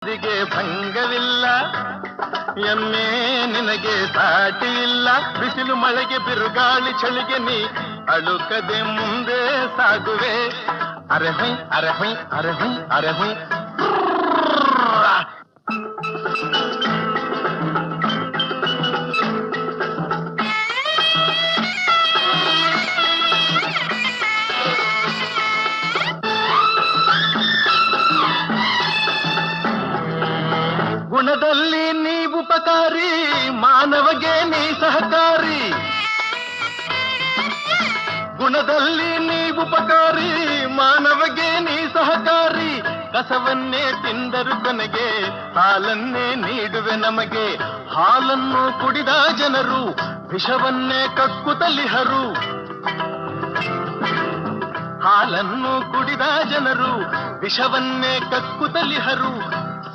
ಗೆ ಭಂಗವಿಲ್ಲ, ಎಮ್ಮೆ ನಿನಗೆ ಸಾಟಿ ಇಲ್ಲ. ಬಿಸಿಲು ಮಳೆಗೆ ಬಿರುಗಾಳಿ ಚಳಿಗೆ ನೀ ಅಳುಕದೆ ಮುಂದೆ ಸಾಗುವೆ. ಅರೆ ಹೊಯ್ ಅರೆ ಹೊಯ್ ಅರೆ ಹೊಯ್ ಅರೆ ಹೊಯ್. ಗುಣದಲ್ಲಿ ನೀವು ಉಪಕಾರಿ, ಮಾನವಗೆ ನೀ ಸಹಕಾರಿ. ಗುಣದಲ್ಲಿ ನೀವು ಉಪಕಾರಿ, ಮಾನವಗೆ ನೀ ಸಹಕಾರಿ. ಕಸವನ್ನೇ ತಿಂದರು ಕೊನೆಗೆ ಹಾಲನ್ನೇ ನೀಡುವೆ ನಮಗೆ. ಹಾಲನ್ನು ಕುಡಿದ ಜನರು ವಿಷವನ್ನೇ ಕಕ್ಕುತ್ತಲಿಹರು. ಹಾಲನ್ನು ಕುಡಿದ ಜನರು ವಿಷವನ್ನೇ ಕಕ್ಕುತ್ತಲಿಹರು.